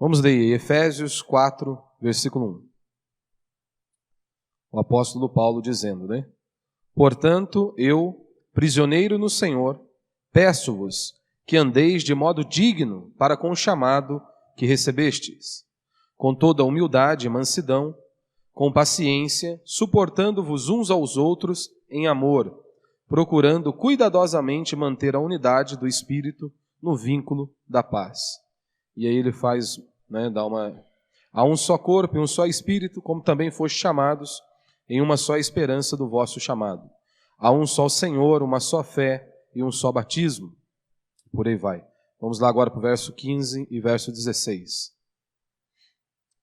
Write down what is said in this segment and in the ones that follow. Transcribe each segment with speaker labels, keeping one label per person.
Speaker 1: Vamos ler Efésios 4, versículo 1. O apóstolo Paulo dizendo, né? Portanto, eu, prisioneiro no Senhor, peço-vos que andeis de modo digno para com o chamado que recebestes, com toda humildade e mansidão, com paciência, suportando-vos uns aos outros em amor, procurando cuidadosamente manter a unidade do Espírito no vínculo da paz. E aí ele faz, há um só corpo e um só Espírito, como também foste chamados em uma só esperança do vosso chamado. Há um só Senhor, uma só fé e um só batismo. Por aí vai. Vamos lá agora para o verso 15 e verso 16.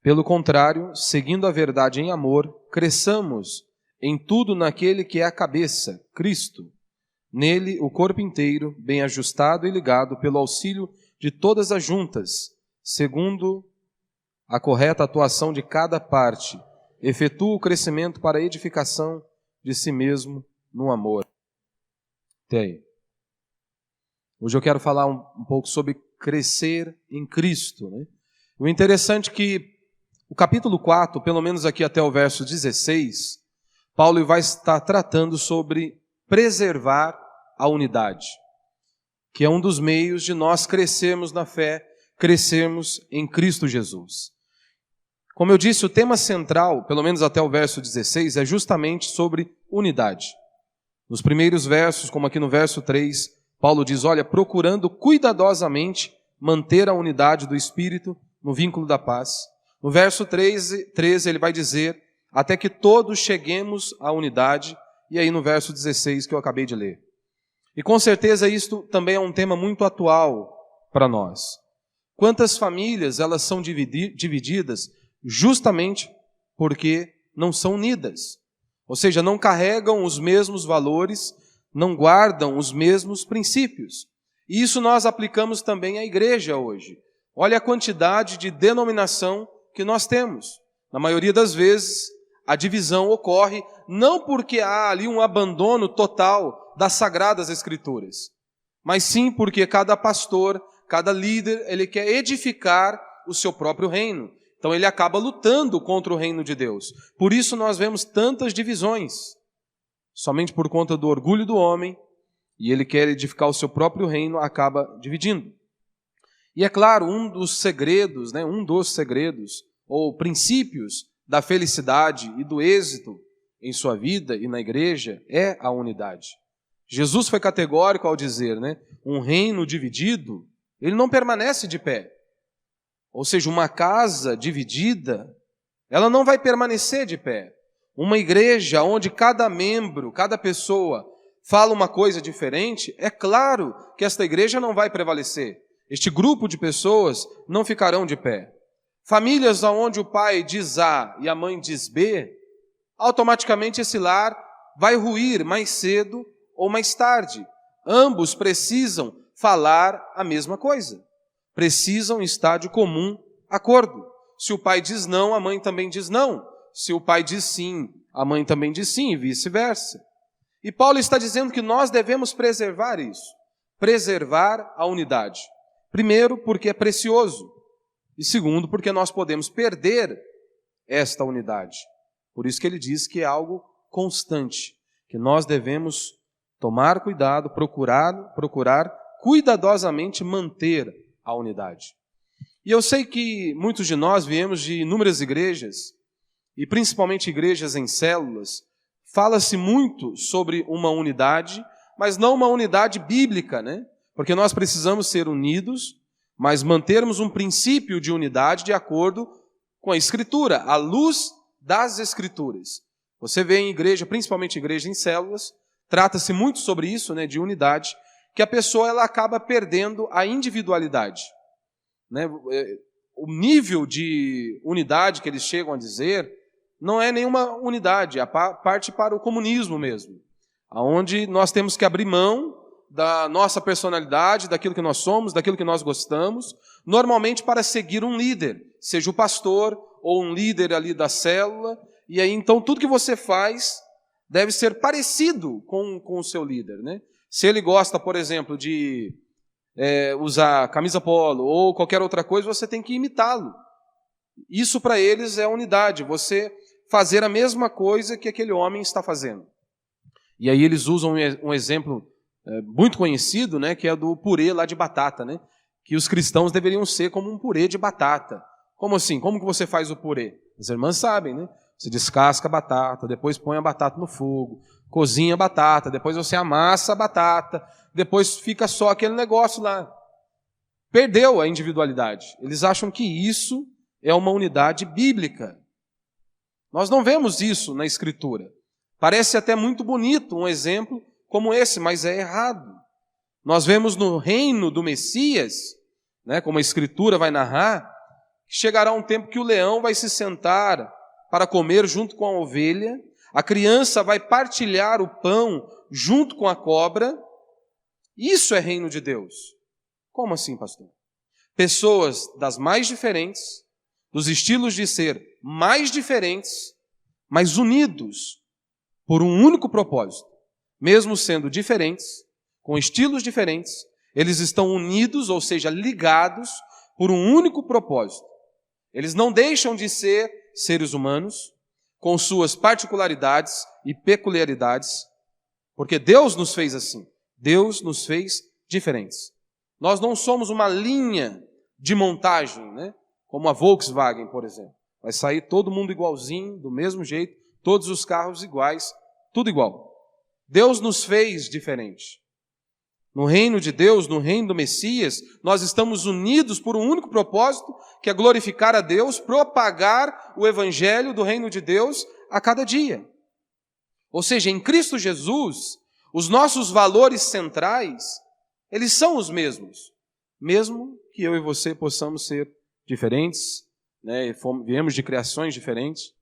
Speaker 1: Pelo contrário, seguindo a verdade em amor, cresçamos em tudo naquele que é a cabeça, Cristo. Nele o corpo inteiro, bem ajustado e ligado pelo auxílio de todas as juntas, segundo a correta atuação de cada parte, efetua o crescimento para a edificação de si mesmo no amor. Até aí. Hoje eu quero falar um pouco sobre crescer em Cristo, né? O interessante é que o capítulo 4, pelo menos aqui até o verso 16, Paulo vai estar tratando sobre preservar a unidade, que é um dos meios de nós crescermos na fé, crescermos em Cristo Jesus. Como eu disse, o tema central, pelo menos até o verso 16, é justamente sobre unidade. Nos primeiros versos, como aqui no verso 3, Paulo diz, olha, procurando cuidadosamente manter a unidade do Espírito no vínculo da paz. No verso 13 ele vai dizer, até que todos cheguemos à unidade, e aí no verso 16 que eu acabei de ler. E com certeza isto também é um tema muito atual para nós. Quantas famílias elas são divididas justamente porque não são unidas. Ou seja, não carregam os mesmos valores, não guardam os mesmos princípios. E isso nós aplicamos também à igreja hoje. Olha a quantidade de denominação que nós temos. Na maioria das vezes, a divisão ocorre não porque há ali um abandono total das Sagradas Escrituras, mas sim porque cada pastor, cada líder, ele quer edificar o seu próprio reino. Então ele acaba lutando contra o reino de Deus. Por isso nós vemos tantas divisões, somente por conta do orgulho do homem, e ele quer edificar o seu próprio reino, acaba dividindo. E é claro, um dos segredos, ou princípios da felicidade e do êxito em sua vida e na igreja é a unidade. Jesus foi categórico ao dizer, um reino dividido, ele não permanece de pé. Ou seja, uma casa dividida, ela não vai permanecer de pé. Uma igreja onde cada membro, cada pessoa fala uma coisa diferente, é claro que esta igreja não vai prevalecer. Este grupo de pessoas não ficarão de pé. Famílias onde o pai diz A e a mãe diz B, automaticamente esse lar vai ruir mais cedo ou mais tarde. Ambos precisam falar a mesma coisa. Precisam estar de comum acordo. Se o pai diz não, a mãe também diz não. Se o pai diz sim, a mãe também diz sim, e vice-versa. E Paulo está dizendo que nós devemos preservar isso. Preservar a unidade. Primeiro, porque é precioso. E segundo, porque nós podemos perder esta unidade. Por isso que ele diz que é algo constante, que nós devemos tomar cuidado, procurar cuidadosamente manter a unidade. E eu sei que muitos de nós viemos de inúmeras igrejas, e principalmente igrejas em células, fala-se muito sobre uma unidade, mas não uma unidade bíblica, Porque nós precisamos ser unidos, mas mantermos um princípio de unidade de acordo com a Escritura, à luz das Escrituras. Você vê em igreja, principalmente igreja em células, trata-se muito sobre isso, de unidade, que a pessoa ela acaba perdendo a individualidade. O nível de unidade que eles chegam a dizer não é nenhuma unidade, parte para o comunismo mesmo, onde nós temos que abrir mão da nossa personalidade, daquilo que nós somos, daquilo que nós gostamos, normalmente para seguir um líder, seja o pastor ou um líder ali da célula, e aí então tudo que você faz deve ser parecido com o seu líder, Se ele gosta, por exemplo, de usar camisa polo ou qualquer outra coisa, você tem que imitá-lo. Isso para eles é unidade, você fazer a mesma coisa que aquele homem está fazendo. E aí eles usam um exemplo muito conhecido, né, que é do purê lá de batata, né, que os cristãos deveriam ser como um purê de batata. Como assim? Como que você faz o purê? As irmãs sabem, né? Você descasca a batata, depois põe a batata no fogo, cozinha a batata, depois você amassa a batata, depois fica só aquele negócio lá. Perdeu a individualidade. Eles acham que isso é uma unidade bíblica. Nós não vemos isso na Escritura. Parece até muito bonito um exemplo como esse, mas é errado. Nós vemos no reino do Messias, né, como a Escritura vai narrar, que chegará um tempo que o leão vai se sentar para comer junto com a ovelha, a criança vai partilhar o pão junto com a cobra. Isso é reino de Deus. Como assim, pastor? Pessoas das mais diferentes, dos estilos de ser mais diferentes, mas unidos por um único propósito. Mesmo sendo diferentes, com estilos diferentes, eles estão unidos, ou seja, ligados por um único propósito. Eles não deixam de ser seres humanos, com suas particularidades e peculiaridades, porque Deus nos fez assim. Deus nos fez diferentes. Nós não somos uma linha de montagem, né? Como a Volkswagen, por exemplo. Vai sair todo mundo igualzinho, do mesmo jeito, todos os carros iguais, tudo igual. Deus nos fez diferente. No reino de Deus, no reino do Messias, nós estamos unidos por um único propósito, que é glorificar a Deus, propagar o evangelho do reino de Deus a cada dia. Ou seja, em Cristo Jesus, os nossos valores centrais, eles são os mesmos. Mesmo que eu e você possamos ser diferentes, né, viemos de criações diferentes,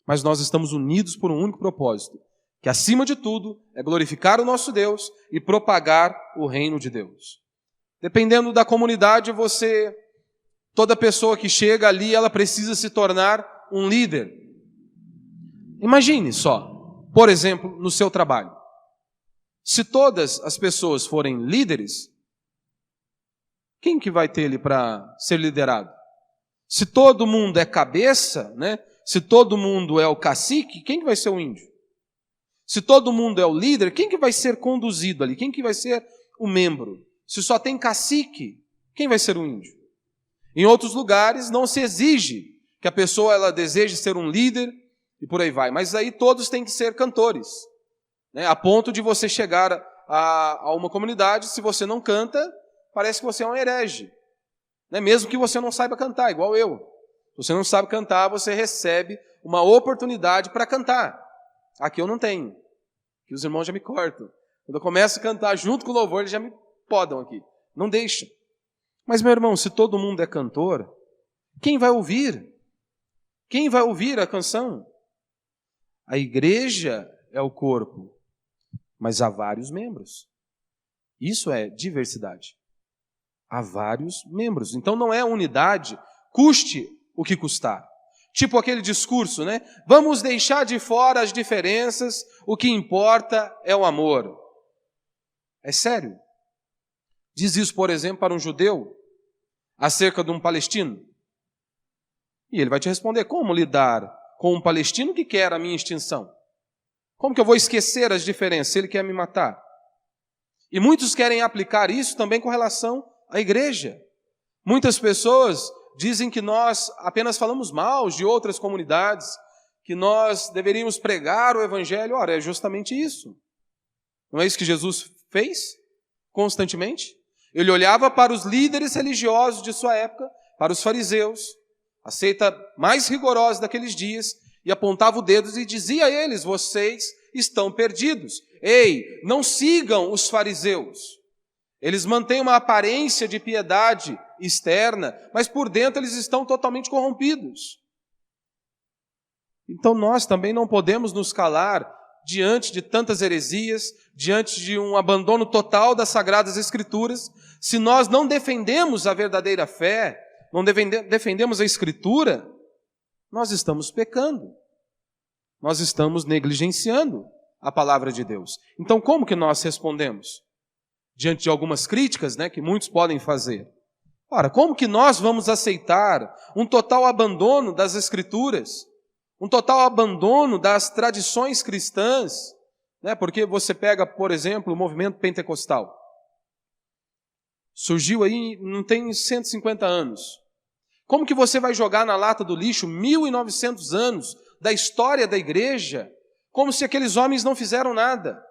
Speaker 1: mas nós estamos unidos por um único propósito, que acima de tudo é glorificar o nosso Deus e propagar o reino de Deus. Dependendo da comunidade, toda pessoa que chega ali, ela precisa se tornar um líder. Imagine só, por exemplo, no seu trabalho. Se todas as pessoas forem líderes, quem que vai ter ali para ser liderado? Se todo mundo é cabeça, né? Se todo mundo é o cacique, quem que vai ser o índio? Se todo mundo é o líder, quem que vai ser conduzido ali? Quem que vai ser o membro? Se só tem cacique, quem vai ser o índio? Em outros lugares não se exige que a pessoa ela deseje ser um líder e por aí vai. Mas aí todos têm que ser cantores, né? A ponto de você chegar a uma comunidade, se você não canta, parece que você é um herege, né? Mesmo que você não saiba cantar, igual eu. Se você não sabe cantar, você recebe uma oportunidade para cantar. Aqui eu não tenho, que os irmãos já me cortam. Quando eu começo a cantar junto com o louvor, eles já me podam aqui. Não deixam. Mas, meu irmão, se todo mundo é cantor, quem vai ouvir? Quem vai ouvir a canção? A igreja é o corpo, mas há vários membros. Isso é diversidade. Há vários membros. Então não é unidade, custe o que custar. Tipo aquele discurso, né? Vamos deixar de fora as diferenças, o que importa é o amor. É sério. Diz isso, por exemplo, para um judeu, acerca de um palestino. E ele vai te responder, como lidar com um palestino que quer a minha extinção? Como que eu vou esquecer as diferenças se ele quer me matar? E muitos querem aplicar isso também com relação à igreja. Muitas pessoas dizem que nós apenas falamos mal de outras comunidades, que nós deveríamos pregar o evangelho. Ora, é justamente isso. Não é isso que Jesus fez constantemente? Ele olhava para os líderes religiosos de sua época, para os fariseus, a seita mais rigorosa daqueles dias, e apontava o dedo e dizia a eles, vocês estão perdidos. Ei, não sigam os fariseus. Eles mantêm uma aparência de piedade externa, mas por dentro eles estão totalmente corrompidos. Então nós também não podemos nos calar diante de tantas heresias, diante de um abandono total das Sagradas Escrituras. Se nós não defendemos a verdadeira fé, não defendemos a Escritura, nós estamos pecando. Nós estamos negligenciando a palavra de Deus. Então como que nós respondemos? diante de algumas críticas, né, que muitos podem fazer. Ora, como que nós vamos aceitar um total abandono das Escrituras, um total abandono das tradições cristãs, né? Porque você pega, por exemplo, o movimento pentecostal. Surgiu aí, não tem 150 anos. Como que você vai jogar na lata do lixo 1.900 anos da história da igreja, como se aqueles homens não fizeram nada?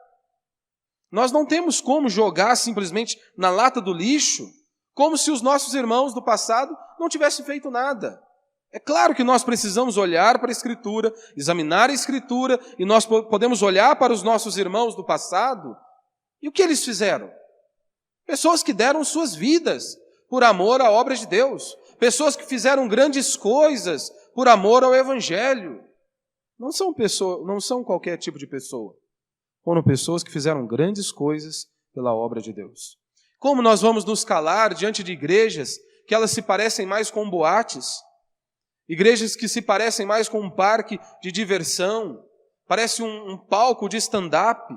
Speaker 1: Nós não temos como jogar simplesmente na lata do lixo, como se os nossos irmãos do passado não tivessem feito nada. É claro que nós precisamos olhar para a Escritura, examinar a Escritura, e nós podemos olhar para os nossos irmãos do passado, e o que eles fizeram? Pessoas que deram suas vidas por amor à obra de Deus, pessoas que fizeram grandes coisas por amor ao Evangelho. Não são qualquer tipo de pessoa. Foram pessoas que fizeram grandes coisas pela obra de Deus. Como nós vamos nos calar diante de igrejas que elas se parecem mais com boates, igrejas que se parecem mais com um parque de diversão, parece um palco de stand-up,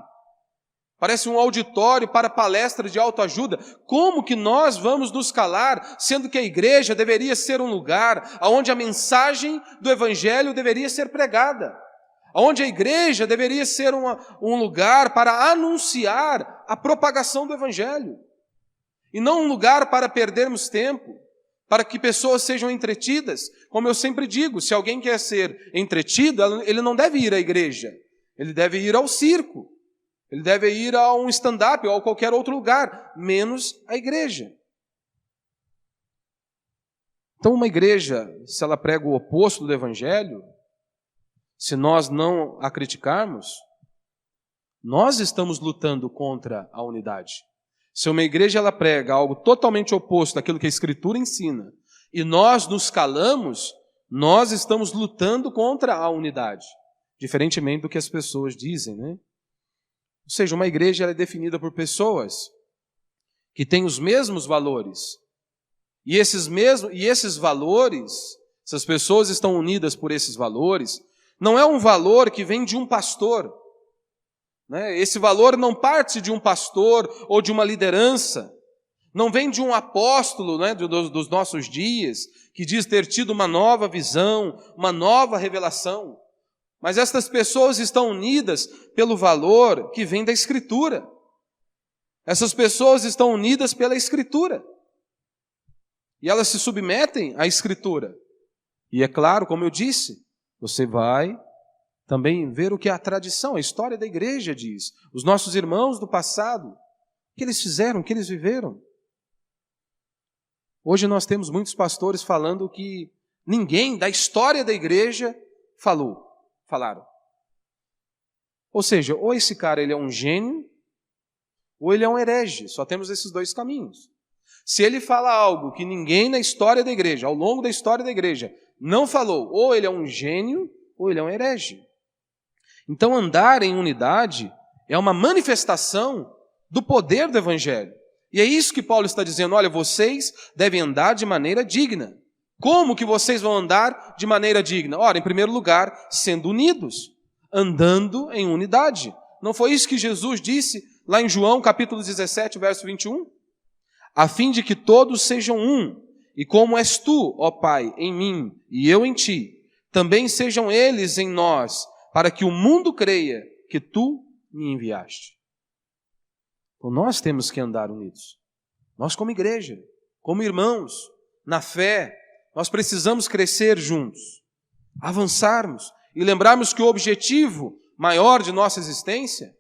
Speaker 1: parece um auditório para palestra de autoajuda? Como que nós vamos nos calar, sendo que a igreja deveria ser um lugar onde a mensagem do Evangelho deveria ser pregada? Onde a igreja deveria ser um lugar para anunciar a propagação do Evangelho. E não um lugar para perdermos tempo, para que pessoas sejam entretidas. Como eu sempre digo, se alguém quer ser entretido, ele não deve ir à igreja. Ele deve ir ao circo. Ele deve ir a um stand-up ou a qualquer outro lugar, menos a igreja. Então, uma igreja, se ela prega o oposto do Evangelho, se nós não a criticarmos, nós estamos lutando contra a unidade. Se uma igreja ela prega algo totalmente oposto daquilo que a Escritura ensina, e nós nos calamos, nós estamos lutando contra a unidade, diferentemente do que as pessoas dizem, né? Ou seja, uma igreja ela é definida por pessoas que têm os mesmos valores. E esses valores, essas pessoas estão unidas por esses valores, não é um valor que vem de um pastor, né? Esse valor não parte de um pastor ou de uma liderança, não vem de um apóstolo, né, dos nossos dias, que diz ter tido uma nova visão, uma nova revelação. Mas estas pessoas estão unidas pelo valor que vem da Escritura. Essas pessoas estão unidas pela Escritura. E elas se submetem à Escritura. E é claro, como eu disse, você vai também ver o que a tradição, a história da igreja diz. Os nossos irmãos do passado, o que eles fizeram, o que eles viveram. Hoje nós temos muitos pastores falando que ninguém da história da igreja falaram. Ou seja, ou esse cara ele é um gênio, ou ele é um herege. Só temos esses dois caminhos. Se ele fala algo que ninguém na história da igreja, ao longo da história da igreja, não falou, ou ele é um gênio, ou ele é um herege. Então, andar em unidade é uma manifestação do poder do Evangelho. E é isso que Paulo está dizendo, olha, vocês devem andar de maneira digna. Como que vocês vão andar de maneira digna? Ora, em primeiro lugar, sendo unidos, andando em unidade. Não foi isso que Jesus disse lá em João, capítulo 17, verso 21? A fim de que todos sejam um, e como és tu, ó Pai, em mim e eu em ti, também sejam eles em nós, para que o mundo creia que tu me enviaste. Então nós temos que andar unidos. Nós como igreja, como irmãos, na fé, nós precisamos crescer juntos, avançarmos e lembrarmos que o objetivo maior de nossa existência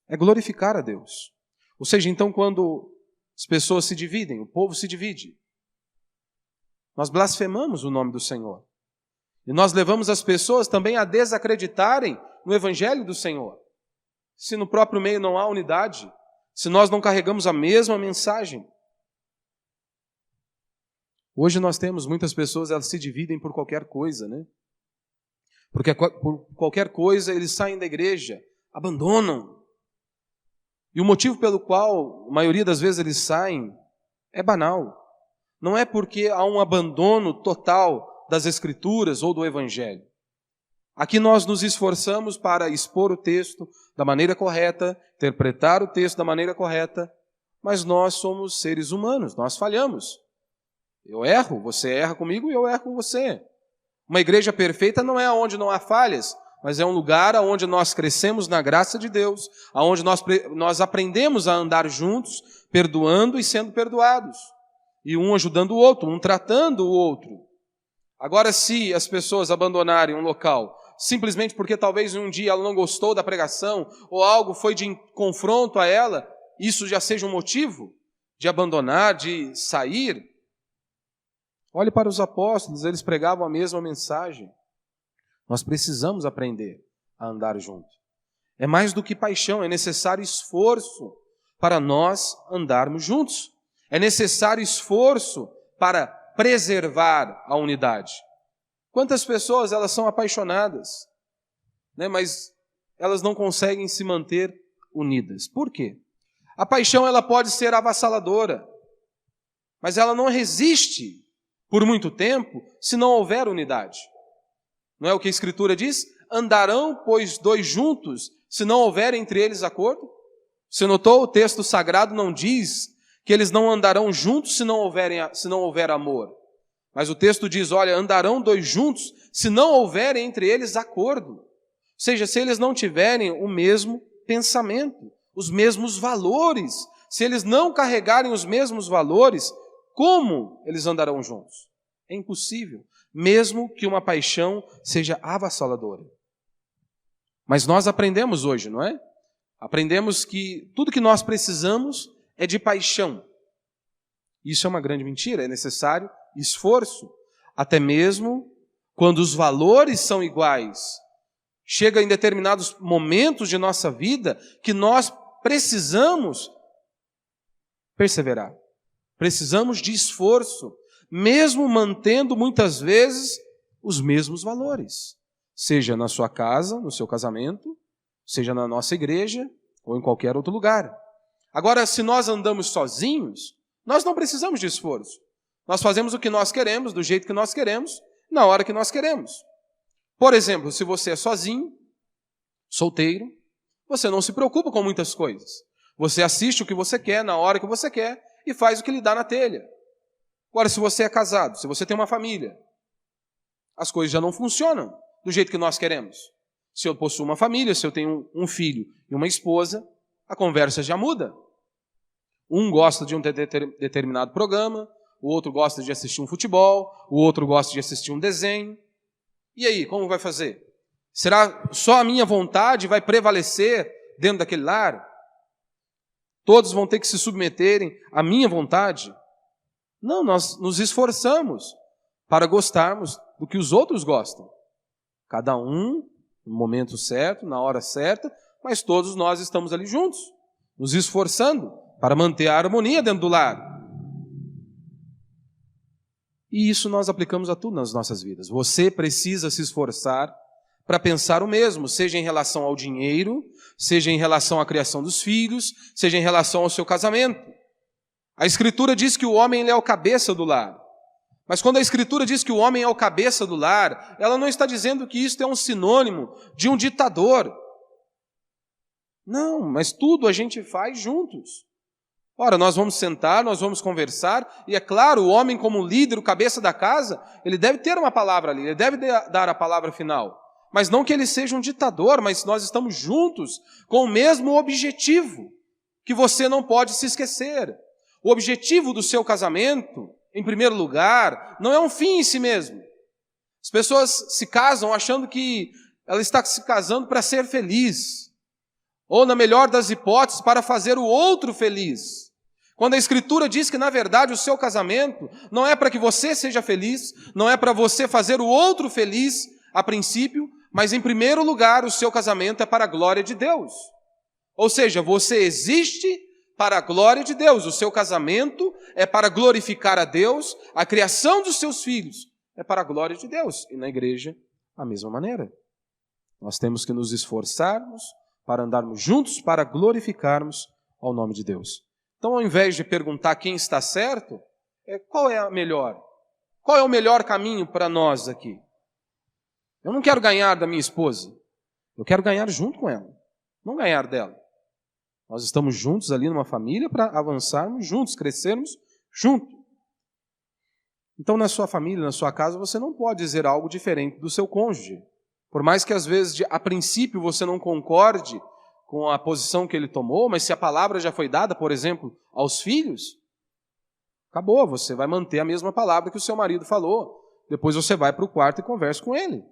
Speaker 1: é glorificar a Deus. Ou seja, então quando as pessoas se dividem, o povo se divide, nós blasfemamos o nome do Senhor. E nós levamos as pessoas também a desacreditarem no Evangelho do Senhor. Se no próprio meio não há unidade, se nós não carregamos a mesma mensagem. Hoje nós temos muitas pessoas, elas se dividem por qualquer coisa, né? Porque por qualquer coisa eles saem da igreja, abandonam. E o motivo pelo qual a maioria das vezes eles saem é banal. Não é porque há um abandono total das Escrituras ou do Evangelho. Aqui nós nos esforçamos para expor o texto da maneira correta, interpretar o texto da maneira correta, mas nós somos seres humanos, nós falhamos. Eu erro, você erra comigo e eu erro com você. Uma igreja perfeita não é onde não há falhas, mas é um lugar onde nós crescemos na graça de Deus, onde nós aprendemos a andar juntos, perdoando e sendo perdoados. E um ajudando o outro, um tratando o outro. Agora, se as pessoas abandonarem um local, simplesmente porque talvez um dia ela não gostou da pregação, ou algo foi de confronto a ela, isso já seja um motivo de abandonar, de sair. Olhe para os apóstolos, eles pregavam a mesma mensagem. Nós precisamos aprender a andar junto. É mais do que paixão, é necessário esforço para nós andarmos juntos. É necessário esforço para preservar a unidade. Quantas pessoas elas são apaixonadas, né, mas elas não conseguem se manter unidas. Por quê? A paixão ela pode ser avassaladora, mas ela não resiste por muito tempo se não houver unidade. Não é o que a Escritura diz? Andarão, pois, dois juntos, se não houver entre eles acordo? Você notou? O texto sagrado não diz que eles não andarão juntos se não houver amor. Mas o texto diz, olha, andarão dois juntos se não houver entre eles acordo. Ou seja, se eles não tiverem o mesmo pensamento, os mesmos valores, se eles não carregarem os mesmos valores, como eles andarão juntos? É impossível, mesmo que uma paixão seja avassaladora. Mas nós aprendemos hoje, não é? Aprendemos que tudo que nós precisamos é de paixão. Isso é uma grande mentira, é necessário esforço. Até mesmo quando os valores são iguais. Chega em determinados momentos de nossa vida que nós precisamos perseverar. Precisamos de esforço, mesmo mantendo muitas vezes os mesmos valores. Seja na sua casa, no seu casamento, seja na nossa igreja ou em qualquer outro lugar. Agora, se nós andamos sozinhos, nós não precisamos de esforço. Nós fazemos o que nós queremos, do jeito que nós queremos, na hora que nós queremos. Por exemplo, se você é sozinho, solteiro, você não se preocupa com muitas coisas. Você assiste o que você quer, na hora que você quer, e faz o que lhe dá na telha. Agora, se você é casado, se você tem uma família, as coisas já não funcionam do jeito que nós queremos. Se eu possuo uma família, se eu tenho um filho e uma esposa, a conversa já muda. Um gosta de um determinado programa, o outro gosta de assistir um futebol, o outro gosta de assistir um desenho. E aí, como vai fazer? Será só a minha vontade vai prevalecer dentro daquele lar? Todos vão ter que se submeterem à minha vontade? Não, nós nos esforçamos para gostarmos do que os outros gostam. Cada um no momento certo, na hora certa, mas todos nós estamos ali juntos, nos esforçando para manter a harmonia dentro do lar. E isso nós aplicamos a tudo nas nossas vidas. Você precisa se esforçar para pensar o mesmo, seja em relação ao dinheiro, seja em relação à criação dos filhos, seja em relação ao seu casamento. A Escritura diz que o homem ele é o cabeça do lar. Mas quando a Escritura diz que o homem é o cabeça do lar, ela não está dizendo que isto é um sinônimo de um ditador. Não, mas tudo a gente faz juntos. Ora, nós vamos sentar, nós vamos conversar, e é claro, o homem como líder, o cabeça da casa, ele deve ter uma palavra ali, ele deve dar a palavra final. Mas não que ele seja um ditador, mas nós estamos juntos com o mesmo objetivo, que você não pode se esquecer. O objetivo do seu casamento, em primeiro lugar, não é um fim em si mesmo. As pessoas se casam achando que ela está se casando para ser feliz, ou na melhor das hipóteses, para fazer o outro feliz. Quando a Escritura diz que, na verdade, o seu casamento não é para que você seja feliz, não é para você fazer o outro feliz, a princípio, mas, em primeiro lugar, o seu casamento é para a glória de Deus. Ou seja, você existe para a glória de Deus. O seu casamento é para glorificar a Deus, a criação dos seus filhos é para a glória de Deus. E na igreja, a mesma maneira. Nós temos que nos esforçarmos para andarmos juntos, para glorificarmos ao nome de Deus. Então, ao invés de perguntar quem está certo, qual é a melhor? Qual é o melhor caminho para nós aqui? Eu não quero ganhar da minha esposa. Eu quero ganhar junto com ela, não ganhar dela. Nós estamos juntos ali numa família para avançarmos juntos, crescermos juntos. Então, na sua família, na sua casa, você não pode dizer algo diferente do seu cônjuge. Por mais que, às vezes, a princípio, você não concorde com a posição que ele tomou, mas se a palavra já foi dada, por exemplo, aos filhos, acabou, você vai manter a mesma palavra que o seu marido falou. Depois você vai para o quarto e conversa com ele.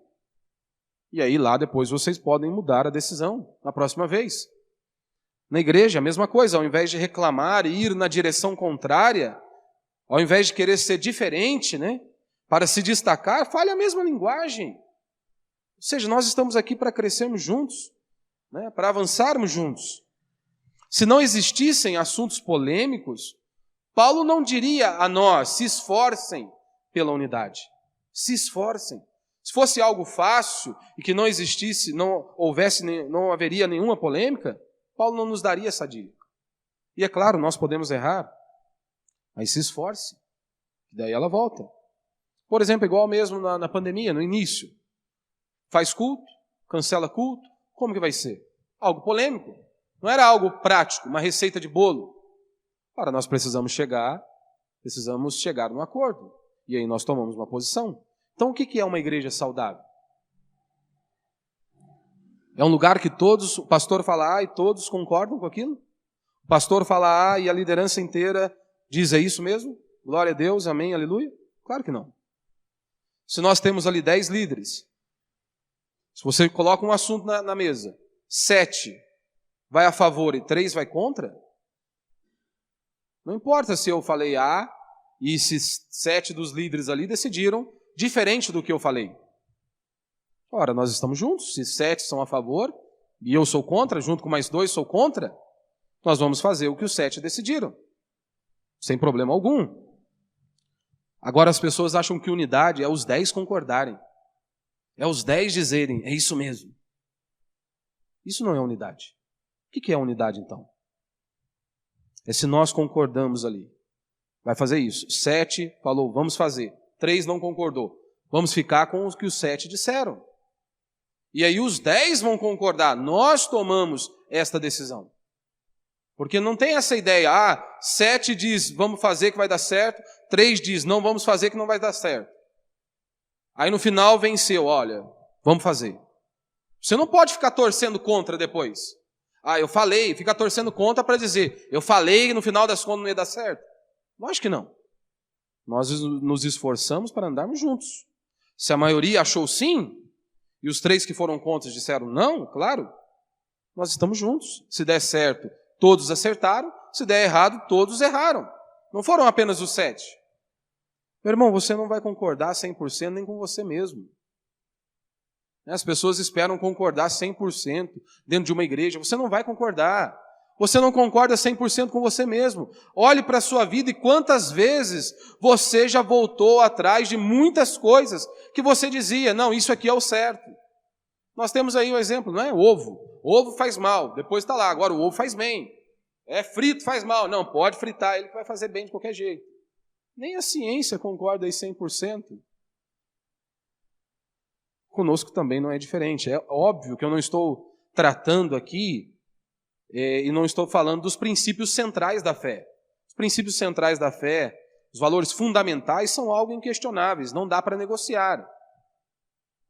Speaker 1: E aí, lá depois, vocês podem mudar a decisão na próxima vez. Na igreja, a mesma coisa, ao invés de reclamar e ir na direção contrária, ao invés de querer ser diferente, né, para se destacar, fale a mesma linguagem. Ou seja, nós estamos aqui para crescermos juntos, né, para avançarmos juntos. Se não existissem assuntos polêmicos, Paulo não diria a nós, se esforcem pela unidade. Se esforcem. Se fosse algo fácil e que não existisse, não haveria nenhuma polêmica, Paulo não nos daria essa dica. E é claro, nós podemos errar, mas se esforce, daí ela volta. Por exemplo, igual mesmo na pandemia, no início. Faz culto, cancela culto, como que vai ser? Algo polêmico. Não era algo prático, uma receita de bolo. Ora, nós precisamos chegar num acordo. E aí nós tomamos uma posição. Então, o que é uma igreja saudável? É um lugar que o pastor fala A e todos concordam com aquilo? O pastor fala A e a liderança inteira diz, é isso mesmo? Glória a Deus, amém, aleluia? Claro que não. Se nós temos ali 10 líderes, se você coloca um assunto na mesa, 7 vai a favor e 3 vai contra, não importa se eu falei A e se 7 dos líderes ali decidiram diferente do que eu falei. Ora, nós estamos juntos, se 7 são a favor e eu sou contra, junto com mais 2 sou contra, nós vamos fazer o que os 7 decidiram. Sem problema algum. Agora as pessoas acham que unidade é os 10 concordarem. É os 10 dizerem, é isso mesmo. Isso não é unidade. O que é unidade então? É se nós concordamos ali. Vai fazer isso. 7 falou, vamos fazer. 3 não concordou. Vamos ficar com o que os 7 disseram. E aí os 10 vão concordar. Nós tomamos esta decisão. Porque não tem essa ideia, 7 diz, vamos fazer que vai dar certo, 3 diz, não vamos fazer que não vai dar certo. Aí no final venceu, olha, vamos fazer. Você não pode ficar torcendo contra depois. Eu falei, fica torcendo contra para dizer, eu falei e no final das contas não ia dar certo. Lógico que não. Nós nos esforçamos para andarmos juntos. Se a maioria achou sim, e os 3 que foram contra disseram não, claro, nós estamos juntos. Se der certo, todos acertaram, se der errado, todos erraram. Não foram apenas os 7. Meu irmão, você não vai concordar 100% nem com você mesmo. As pessoas esperam concordar 100% dentro de uma igreja. Você não vai concordar. Você não concorda 100% com você mesmo. Olhe para a sua vida e quantas vezes você já voltou atrás de muitas coisas que você dizia, não, isso aqui é o certo. Nós temos aí um exemplo, não é? Ovo. Ovo faz mal, depois está lá, agora o ovo faz bem. É frito, faz mal. Não, pode fritar, ele vai fazer bem de qualquer jeito. Nem a ciência concorda aí 100%. Conosco também não é diferente. É óbvio que eu não estou tratando aqui e não estou falando dos princípios centrais da fé. Os princípios centrais da fé, os valores fundamentais são algo inquestionáveis, não dá para negociar.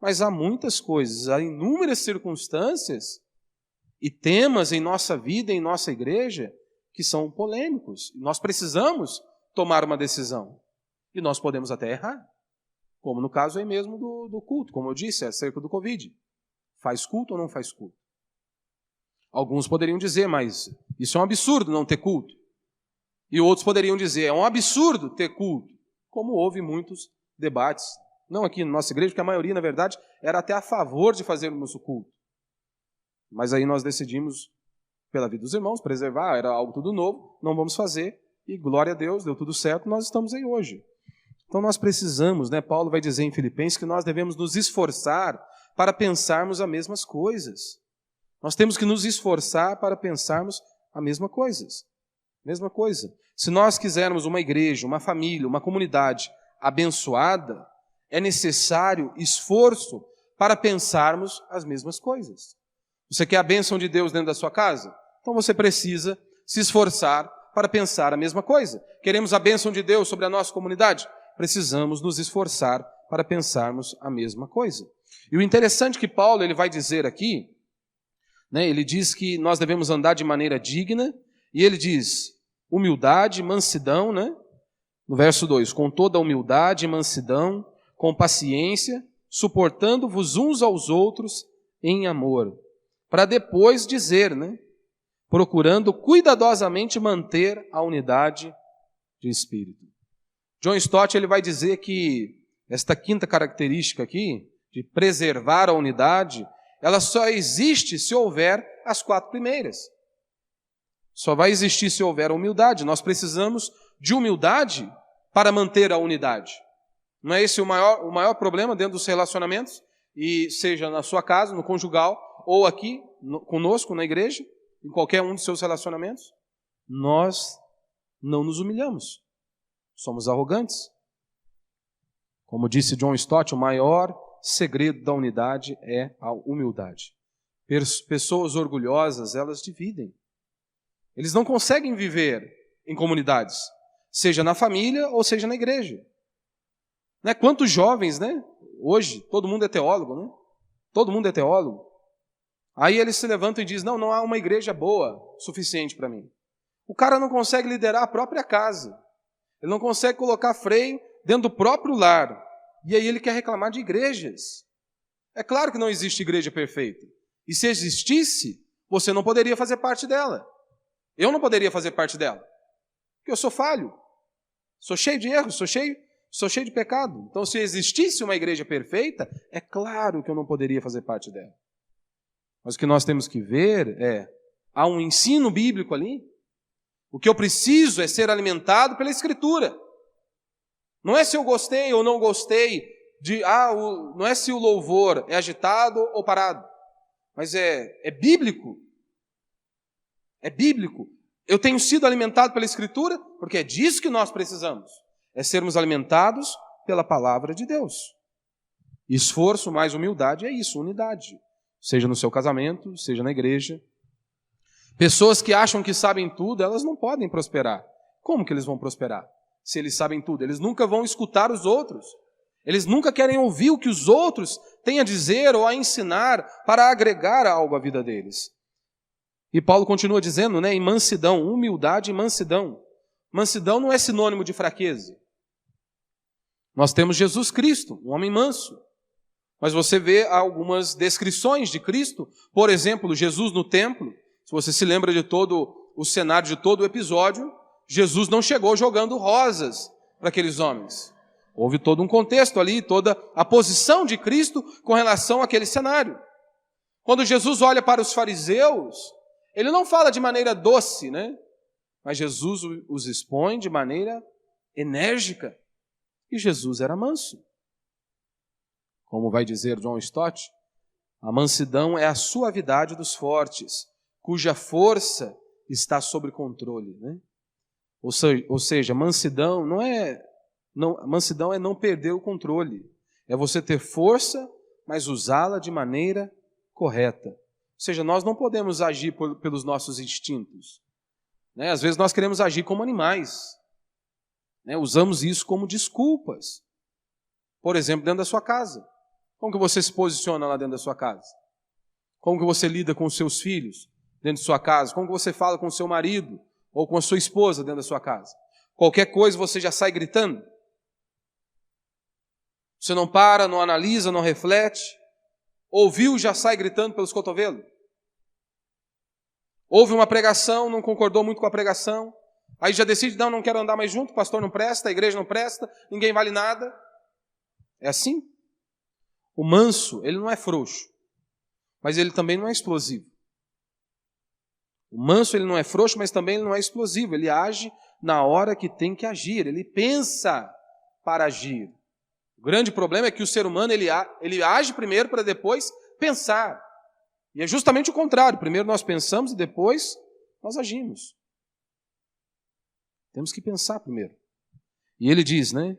Speaker 1: Mas há muitas coisas, há inúmeras circunstâncias e temas em nossa vida, em nossa igreja, que são polêmicos. Nós precisamos tomar uma decisão. E nós podemos até errar. Como no caso aí mesmo do culto, como eu disse, acerca do Covid. Faz culto ou não faz culto? Alguns poderiam dizer, mas isso é um absurdo não ter culto. E outros poderiam dizer, é um absurdo ter culto. Como houve muitos debates, não aqui na nossa igreja, porque a maioria, na verdade, era até a favor de fazermos o culto. Mas aí nós decidimos, pela vida dos irmãos, preservar, era algo tudo novo, não vamos fazer, e glória a Deus, deu tudo certo, nós estamos aí hoje. Então nós precisamos, Paulo vai dizer em Filipenses, que nós devemos nos esforçar para pensarmos as mesmas coisas. Nós temos que nos esforçar para pensarmos a mesma coisa. Se nós quisermos uma igreja, uma família, uma comunidade abençoada, é necessário esforço para pensarmos as mesmas coisas. Você quer a bênção de Deus dentro da sua casa? Então você precisa se esforçar para pensar a mesma coisa. Queremos a bênção de Deus sobre a nossa comunidade? Precisamos nos esforçar para pensarmos a mesma coisa. E o interessante que Paulo ele vai dizer aqui, né, ele diz que nós devemos andar de maneira digna, e ele diz humildade, mansidão, né? No verso 2, com toda humildade e mansidão, com paciência, suportando-vos uns aos outros em amor. Para depois dizer, né? Procurando cuidadosamente manter a unidade de espírito. John Stott ele vai dizer que esta quinta característica aqui, de preservar a unidade, ela só existe se houver as 4 primeiras. Só vai existir se houver a humildade. Nós precisamos de humildade para manter a unidade. Não é esse o maior problema dentro dos relacionamentos? E seja na sua casa, no conjugal, ou aqui conosco na igreja, em qualquer um dos seus relacionamentos? Nós não nos humilhamos. Somos arrogantes. Como disse John Stott, o maior segredo da unidade é a humildade. Pessoas orgulhosas, elas dividem. Eles não conseguem viver em comunidades, seja na família ou seja na igreja. Né? Quantos jovens, né? Hoje, todo mundo é teólogo, né? Todo mundo é teólogo. Aí eles se levantam e dizem, não há uma igreja boa suficiente para mim. O cara não consegue liderar a própria casa. Ele não consegue colocar freio dentro do próprio lar. E aí ele quer reclamar de igrejas. É claro que não existe igreja perfeita. E se existisse, você não poderia fazer parte dela. Eu não poderia fazer parte dela. Porque eu sou falho. Sou cheio de erros, sou cheio de pecado. Então, se existisse uma igreja perfeita, é claro que eu não poderia fazer parte dela. Mas o que nós temos que ver é, há um ensino bíblico ali. O que eu preciso é ser alimentado pela Escritura. Não é se eu gostei ou não gostei, não é se o louvor é agitado ou parado. Mas é bíblico. É bíblico. Eu tenho sido alimentado pela Escritura, porque é disso que nós precisamos. É sermos alimentados pela palavra de Deus. Esforço mais humildade é isso, unidade. Seja no seu casamento, seja na igreja. Pessoas que acham que sabem tudo, elas não podem prosperar. Como que eles vão prosperar? Se eles sabem tudo, eles nunca vão escutar os outros. Eles nunca querem ouvir o que os outros têm a dizer ou a ensinar para agregar algo à vida deles. E Paulo continua dizendo, né, em mansidão, humildade e mansidão. Mansidão não é sinônimo de fraqueza. Nós temos Jesus Cristo, um homem manso. Mas você vê algumas descrições de Cristo, por exemplo, Jesus no templo. Se você se lembra de todo o cenário, de todo o episódio, Jesus não chegou jogando rosas para aqueles homens. Houve todo um contexto ali, toda a posição de Cristo com relação àquele cenário. Quando Jesus olha para os fariseus, ele não fala de maneira doce, né? Mas Jesus os expõe de maneira enérgica. E Jesus era manso. Como vai dizer John Stott, a mansidão é a suavidade dos fortes, cuja força está sob controle, né? Ou seja, mansidão mansidão é não perder o controle. É você ter força, mas usá-la de maneira correta. Ou seja, nós não podemos agir pelos nossos instintos. Né? Às vezes nós queremos agir como animais. Né? Usamos isso como desculpas. Por exemplo, dentro da sua casa. Como que você se posiciona lá dentro da sua casa? Como que você lida com os seus filhos dentro de sua casa? Como que você fala com o seu marido ou com a sua esposa dentro da sua casa? Qualquer coisa você já sai gritando? Você não para, não analisa, não reflete? Ouviu, já sai gritando pelos cotovelos? Houve uma pregação, não concordou muito com a pregação, aí já decide, não quero andar mais junto, o pastor não presta, a igreja não presta, ninguém vale nada. É assim? O manso, ele não é frouxo, mas ele também não é explosivo. O manso, ele não é frouxo, mas também ele não é explosivo. Ele age na hora que tem que agir, ele pensa para agir. O grande problema é que o ser humano, ele age primeiro para depois pensar. E é justamente o contrário. Primeiro nós pensamos e depois nós agimos. Temos que pensar primeiro. E ele diz, né?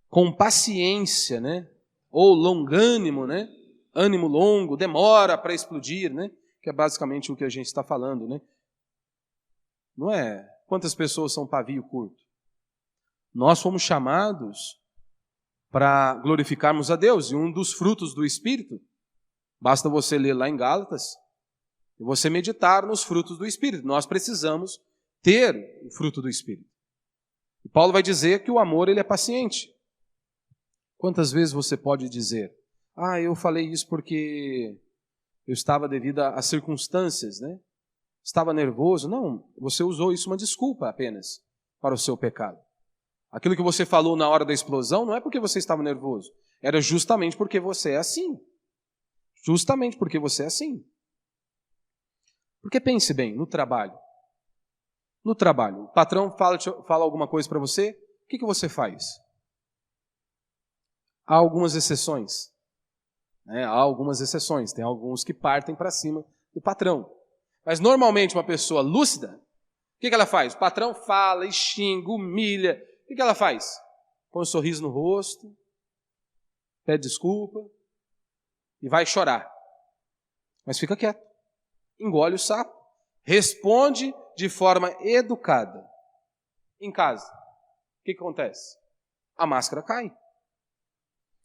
Speaker 1: Com paciência, né? Ou longânimo, né? Ânimo longo, demora para explodir, né? Que é basicamente o que a gente está falando, né? não é quantas pessoas são pavio curto. Nós fomos chamados para glorificarmos a Deus, e um dos frutos do Espírito, basta você ler lá em Gálatas, e você meditar nos frutos do Espírito. Nós precisamos ter o fruto do Espírito. E Paulo vai dizer que o amor ele é paciente. Quantas vezes você pode dizer, eu falei isso porque eu estava devido às circunstâncias, né? Estava nervoso. Não, você usou isso uma desculpa apenas para o seu pecado. Aquilo que você falou na hora da explosão não é porque você estava nervoso, era justamente porque você é assim. Justamente porque você é assim. Porque pense bem, no trabalho. No trabalho, o patrão fala alguma coisa para você, o que você faz? Há algumas exceções. Há algumas exceções. Tem alguns que partem para cima do patrão. Mas normalmente uma pessoa lúcida, o que ela faz? O patrão fala e xinga, humilha. O que ela faz? Põe um sorriso no rosto, pede desculpa e vai chorar. Mas fica quieto. Engole o sapo. Responde de forma educada. Em casa, o que acontece? A máscara cai.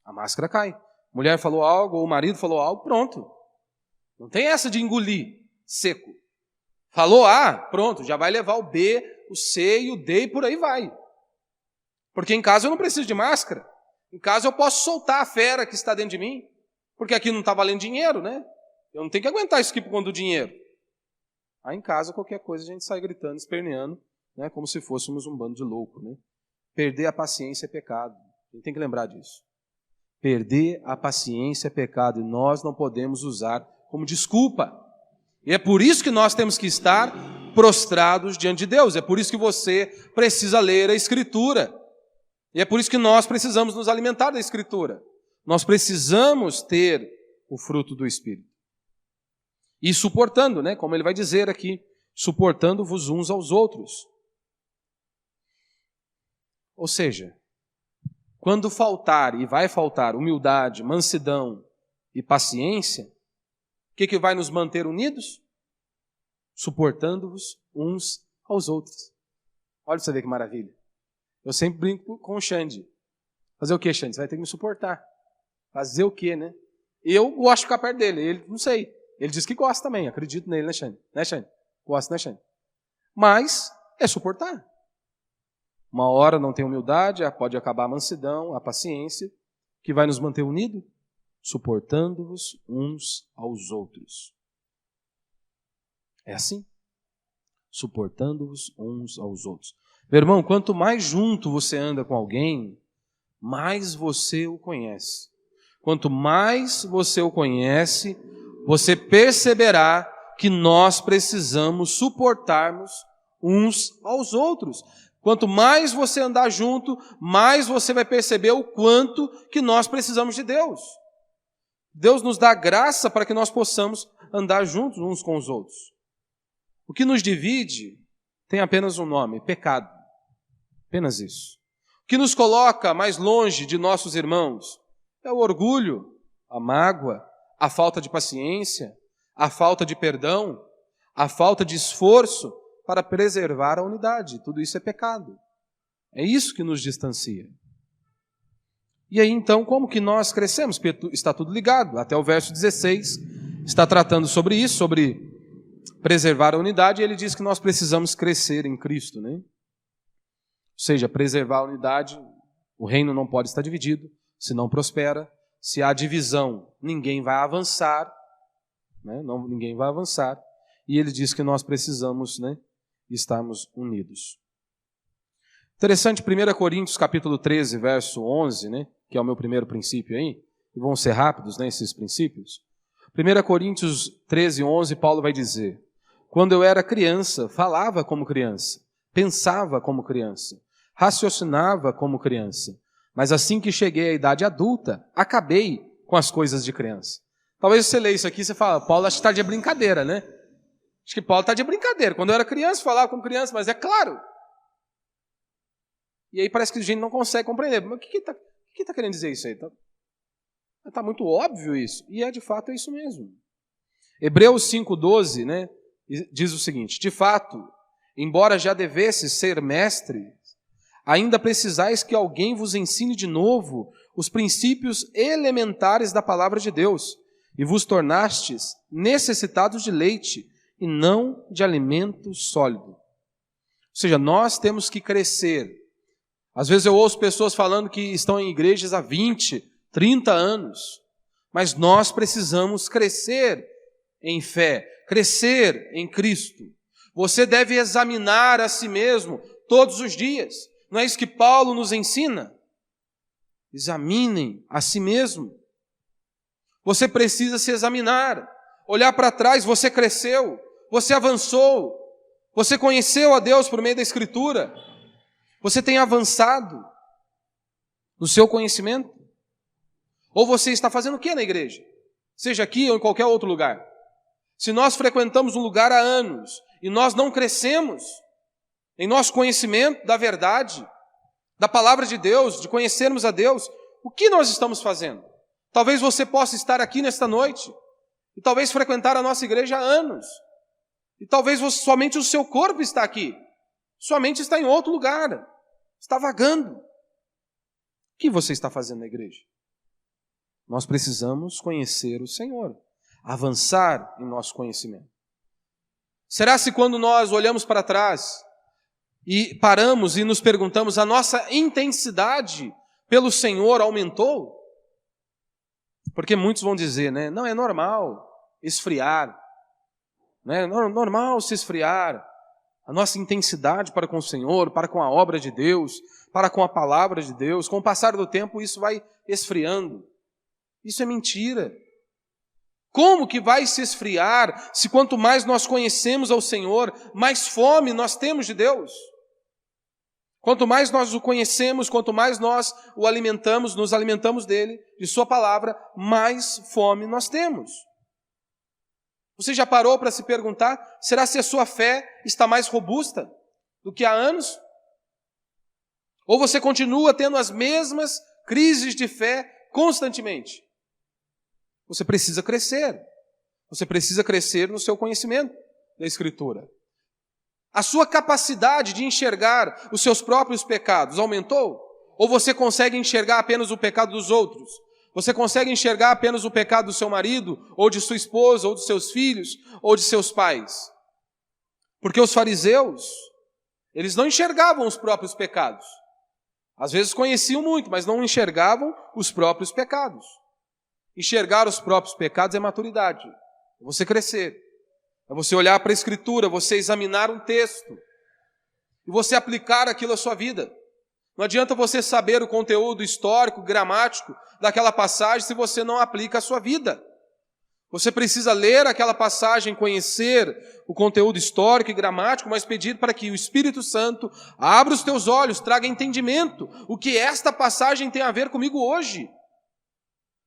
Speaker 1: A máscara cai. Mulher falou algo, ou o marido falou algo, pronto. Não tem essa de engolir seco. Falou A, pronto, já vai levar o B, o C e o D e por aí vai. Porque em casa eu não preciso de máscara. Em casa eu posso soltar a fera que está dentro de mim. Porque aqui não está valendo dinheiro, né? Eu não tenho que aguentar isso aqui por conta do dinheiro. Aí em casa, qualquer coisa, a gente sai gritando, esperneando, né? Como se fôssemos um bando de louco, né? Perder a paciência é pecado. A gente tem que lembrar disso. Perder a paciência é pecado e nós não podemos usar como desculpa. E é por isso que nós temos que estar prostrados diante de Deus. É por isso que você precisa ler a Escritura. E é por isso que nós precisamos nos alimentar da Escritura. Nós precisamos ter o fruto do Espírito. E suportando, né? Como ele vai dizer aqui, suportando-vos uns aos outros. Ou seja, quando faltar, e vai faltar, humildade, mansidão e paciência, o que vai nos manter unidos? Suportando-vos uns aos outros. Olha pra você ver que maravilha. Eu sempre brinco com o Xande. Fazer o quê, Xande? Você vai ter que me suportar. Fazer o quê, né? Eu gosto de ficar perto dele. Ele, não sei. Ele diz que gosta também. Acredito nele, né, Xande? Né, Xande? Gosta, né, Xande? Mas é suportar. Uma hora não tem humildade, pode acabar a mansidão, a paciência, que vai nos manter unidos, suportando-vos uns aos outros. É assim. Suportando-vos uns aos outros. Meu irmão, quanto mais junto você anda com alguém, mais você o conhece. Quanto mais você o conhece, você perceberá que nós precisamos suportarmos uns aos outros. Quanto mais você andar junto, mais você vai perceber o quanto que nós precisamos de Deus. Deus nos dá graça para que nós possamos andar juntos uns com os outros. O que nos divide tem apenas um nome, pecado. Apenas isso. O que nos coloca mais longe de nossos irmãos é o orgulho, a mágoa, a falta de paciência, a falta de perdão, a falta de esforço para preservar a unidade. Tudo isso é pecado. É isso que nos distancia. E aí então, como que nós crescemos? Porque está tudo ligado. Até o verso 16 está tratando sobre isso, sobre preservar a unidade, e ele diz que nós precisamos crescer em Cristo, né? Ou seja, preservar a unidade, o reino não pode estar dividido, se não prospera. Se há divisão, ninguém vai avançar, né? Ninguém vai avançar. E ele diz que nós precisamos, né, estarmos unidos. Interessante, 1 Coríntios capítulo 13, verso 11, né, que é o meu primeiro princípio aí, e vão ser rápidos, né, esses princípios. 1 Coríntios 13, 11, Paulo vai dizer: quando eu era criança, falava como criança, pensava como criança, raciocinava como criança, mas assim que cheguei à idade adulta, acabei com as coisas de criança. Talvez você leia isso aqui e você fala, Paulo acho que está de brincadeira, né? Acho que Paulo está de brincadeira. Quando eu era criança, falava como criança, mas é claro. E aí parece que a gente não consegue compreender. Mas o que está querendo dizer isso aí? Está muito óbvio isso. E de fato é isso mesmo. Hebreus 5,12, né, diz o seguinte: de fato, embora já devesses ser mestres, ainda precisais que alguém vos ensine de novo os princípios elementares da palavra de Deus, e vos tornastes necessitados de leite, e não de alimento sólido. Ou seja, nós temos que crescer. Às vezes eu ouço pessoas falando que estão em igrejas há 20, 30 anos, mas nós precisamos crescer em fé, crescer em Cristo. Você deve examinar a si mesmo todos os dias. Não é isso que Paulo nos ensina? Examinem a si mesmo. Você precisa se examinar, olhar para trás. Você cresceu, você avançou, você conheceu a Deus por meio da Escritura, você tem avançado no seu conhecimento? Ou você está fazendo o que na igreja? Seja aqui ou em qualquer outro lugar. Se nós frequentamos um lugar há anos e nós não crescemos em nosso conhecimento da verdade, da palavra de Deus, de conhecermos a Deus, o que nós estamos fazendo? Talvez você possa estar aqui nesta noite e talvez frequentar a nossa igreja há anos. E talvez somente o seu corpo está aqui. Sua mente está em outro lugar. Está vagando. O que você está fazendo na igreja? Nós precisamos conhecer o Senhor, avançar em nosso conhecimento. Será se quando nós olhamos para trás e paramos e nos perguntamos, a nossa intensidade pelo Senhor aumentou? Porque muitos vão dizer, né? Não, é normal esfriar. É normal se esfriar. A nossa intensidade para com o Senhor, para com a obra de Deus, para com a palavra de Deus, com o passar do tempo isso vai esfriando. Isso é mentira. Como que vai se esfriar se quanto mais nós conhecemos ao Senhor, mais fome nós temos de Deus? Quanto mais nós o conhecemos, quanto mais nós o alimentamos, nos alimentamos dele, de sua palavra, mais fome nós temos. Você já parou para se perguntar, será se a sua fé está mais robusta do que há anos? Ou você continua tendo as mesmas crises de fé constantemente? Você precisa crescer. Você precisa crescer no seu conhecimento da Escritura. A sua capacidade de enxergar os seus próprios pecados aumentou? Ou você consegue enxergar apenas o pecado dos outros? Você consegue enxergar apenas o pecado do seu marido, ou de sua esposa, ou dos seus filhos, ou de seus pais? Porque os fariseus, eles não enxergavam os próprios pecados. Às vezes conheciam muito, mas não enxergavam os próprios pecados. Enxergar os próprios pecados é maturidade. É você crescer. É você olhar para a Escritura, você examinar um texto e você aplicar aquilo à sua vida. Não adianta você saber o conteúdo histórico, gramático daquela passagem se você não aplica à sua vida. Você precisa ler aquela passagem, conhecer o conteúdo histórico e gramático, mas pedir para que o Espírito Santo abra os teus olhos, traga entendimento. O que esta passagem tem a ver comigo hoje?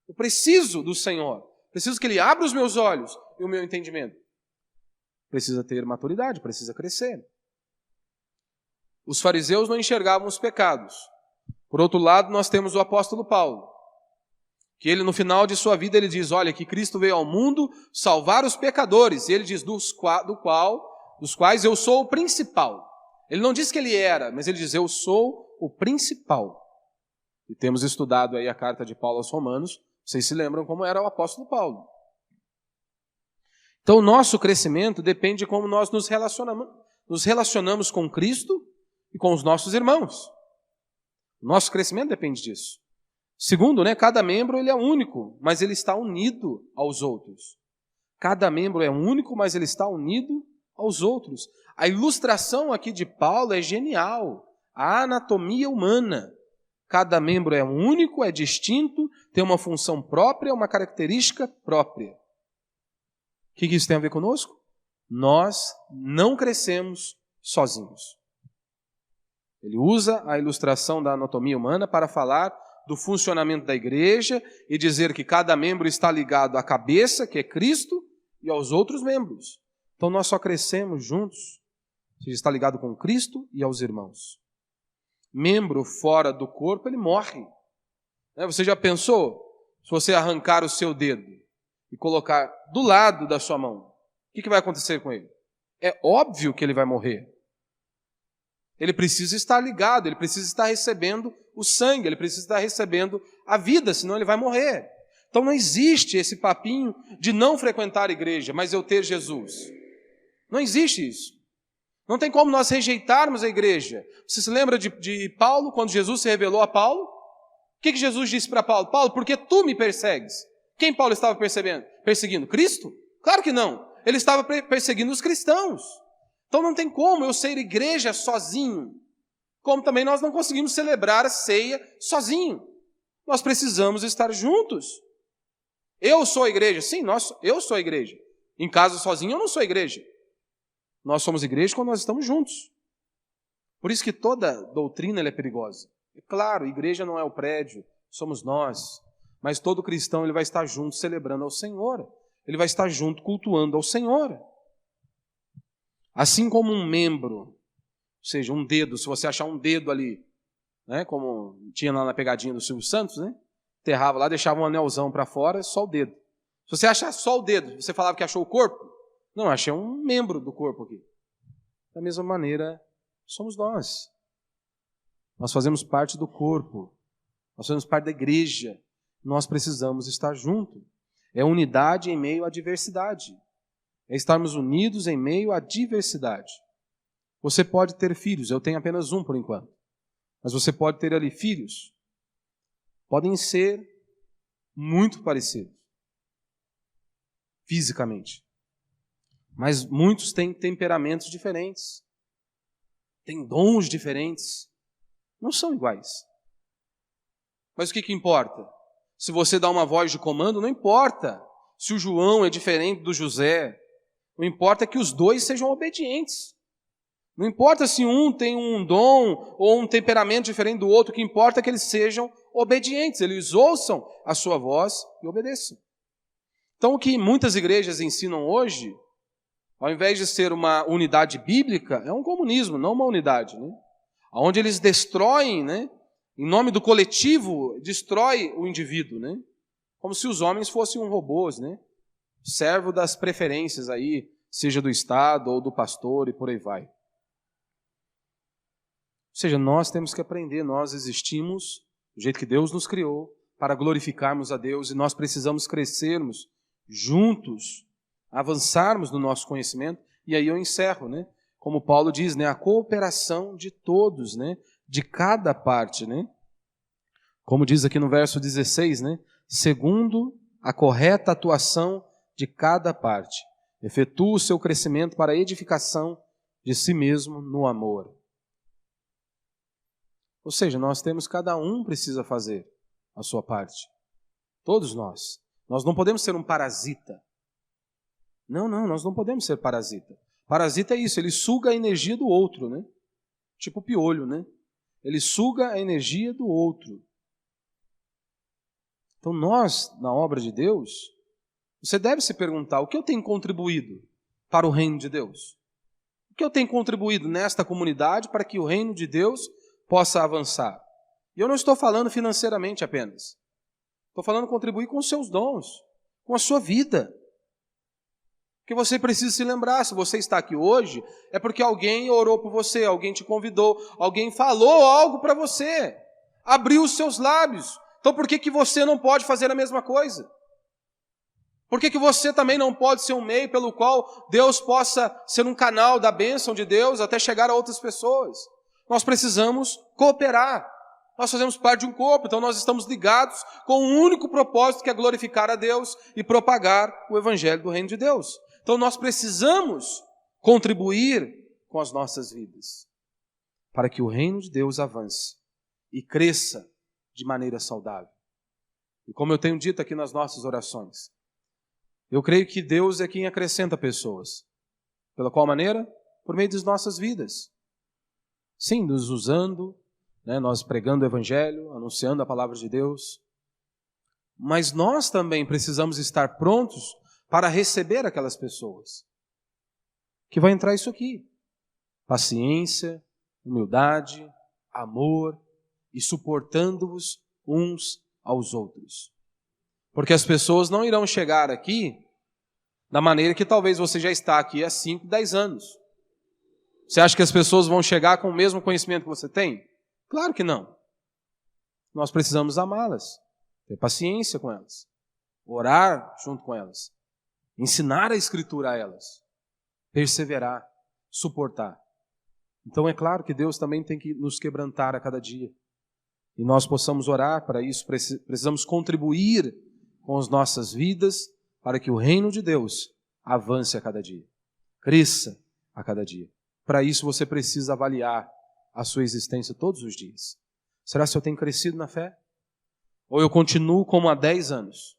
Speaker 1: Eu preciso do Senhor. Preciso que Ele abra os meus olhos e o meu entendimento. Precisa ter maturidade, precisa crescer. Os fariseus não enxergavam os pecados. Por outro lado, nós temos o apóstolo Paulo, que ele no final de sua vida ele diz, olha, que Cristo veio ao mundo salvar os pecadores. E ele diz, dos quais eu sou o principal. Ele não diz que ele era, mas ele diz, eu sou o principal. E temos estudado aí a carta de Paulo aos Romanos. Vocês se lembram como era o apóstolo Paulo. Então, o nosso crescimento depende de como nós nos relacionamos com Cristo e com os nossos irmãos. O nosso crescimento depende disso. Segundo, cada membro ele é único, mas ele está unido aos outros. Cada membro é único, mas ele está unido aos outros. A ilustração aqui de Paulo é genial. A anatomia humana. Cada membro é único, é distinto, tem uma função própria, uma característica própria. O que isso tem a ver conosco? Nós não crescemos sozinhos. Ele usa a ilustração da anatomia humana para falar do funcionamento da igreja e dizer que cada membro está ligado à cabeça, que é Cristo, e aos outros membros. Então nós só crescemos juntos, se está ligado com Cristo e aos irmãos. Membro fora do corpo, ele morre. Você já pensou, se você arrancar o seu dedo e colocar do lado da sua mão, o que vai acontecer com ele? É óbvio que ele vai morrer. Ele precisa estar ligado, ele precisa estar recebendo o sangue, ele precisa estar recebendo a vida, senão ele vai morrer. Então não existe esse papinho de não frequentar a igreja, mas eu ter Jesus. Não existe isso. Não tem como nós rejeitarmos a igreja. Você se lembra de Paulo, quando Jesus se revelou a Paulo? O que Jesus disse para Paulo? Paulo, por que tu me persegues? Quem Paulo estava perseguindo? Cristo? Claro que não. Ele estava perseguindo os cristãos. Então não tem como eu ser igreja sozinho. Como também nós não conseguimos celebrar a ceia sozinho. Nós precisamos estar juntos. Eu sou a igreja. Sim, eu sou a igreja. Em casa sozinho eu não sou a igreja. Nós somos igreja quando nós estamos juntos. Por isso que toda doutrina ela é perigosa. É claro, igreja não é o prédio, somos nós. Mas todo cristão ele vai estar junto celebrando ao Senhor. Ele vai estar junto cultuando ao Senhor. Assim como um membro, ou seja, um dedo, se você achar um dedo ali, né, como tinha lá na pegadinha do Silvio Santos, né, enterrava lá, deixava um anelzão para fora, só o dedo. Se você achar só o dedo, você falava que achou o corpo? Não, achei um membro do corpo aqui. Da mesma maneira, somos nós. Nós fazemos parte do corpo. Nós fazemos parte da igreja. Nós precisamos estar juntos. É unidade em meio à diversidade. É estarmos unidos em meio à diversidade. Você pode ter filhos, eu tenho apenas um por enquanto. Mas você pode ter ali filhos. Podem ser muito parecidos. Fisicamente. Mas muitos têm temperamentos diferentes. Têm dons diferentes. Não são iguais. Mas o que importa? Se você dá uma voz de comando, não importa se o João é diferente do José. Não importa que os dois sejam obedientes. Não importa se um tem um dom ou um temperamento diferente do outro. O que importa é que eles sejam obedientes. Eles ouçam a sua voz e obedeçam. Então o que muitas igrejas ensinam hoje, ao invés de ser uma unidade bíblica, é um comunismo, não uma unidade, né? Onde eles destroem, né? Em nome do coletivo, destrói o indivíduo, né? Como se os homens fossem robôs, né? Servo das preferências aí, seja do Estado ou do pastor e por aí vai. Ou seja, nós temos que aprender, nós existimos do jeito que Deus nos criou, para glorificarmos a Deus, e nós precisamos crescermos juntos, avançarmos no nosso conhecimento, e aí eu encerro, né? Como Paulo diz, né? A cooperação de todos, né? De cada parte, né? Como diz aqui no verso 16, né? Segundo a correta atuação de cada parte, efetua o seu crescimento para a edificação de si mesmo no amor. Ou seja, nós temos, cada um precisa fazer a sua parte. Todos nós. Nós não podemos ser um parasita. Não, nós não podemos ser parasita. Parasita é isso, ele suga a energia do outro, né? Tipo piolho, né? Ele suga a energia do outro. Então nós, na obra de Deus, você deve se perguntar, o que eu tenho contribuído para o reino de Deus? O que eu tenho contribuído nesta comunidade para que o reino de Deus possa avançar? E eu não estou falando financeiramente apenas. Estou falando contribuir com os seus dons, com a sua vida. Que você precisa se lembrar, se você está aqui hoje, é porque alguém orou por você, alguém te convidou, alguém falou algo para você, abriu os seus lábios. Então por que você não pode fazer a mesma coisa? Por que você também não pode ser um meio pelo qual Deus possa ser um canal da bênção de Deus até chegar a outras pessoas? Nós precisamos cooperar. Nós fazemos parte de um corpo, então nós estamos ligados com um único propósito, que é glorificar a Deus e propagar o evangelho do reino de Deus. Então nós precisamos contribuir com as nossas vidas para que o reino de Deus avance e cresça de maneira saudável. E como eu tenho dito aqui nas nossas orações, eu creio que Deus é quem acrescenta pessoas. Pela qual maneira? Por meio das nossas vidas. Sim, nos usando, né, nós pregando o evangelho, anunciando a palavra de Deus. Mas nós também precisamos estar prontos para receber aquelas pessoas. Que vai entrar isso aqui. Paciência, humildade, amor e suportando-vos uns aos outros. Porque as pessoas não irão chegar aqui da maneira que talvez você já está aqui há 5, 10 anos. Você acha que as pessoas vão chegar com o mesmo conhecimento que você tem? Claro que não. Nós precisamos amá-las, ter paciência com elas, orar junto com elas, ensinar a Escritura a elas, perseverar, suportar. Então é claro que Deus também tem que nos quebrantar a cada dia. E nós possamos orar para isso, precisamos contribuir com as nossas vidas para que o reino de Deus avance a cada dia, cresça a cada dia. Para isso você precisa avaliar a sua existência todos os dias. Será que eu tenho crescido na fé? Ou eu continuo como há 10 anos?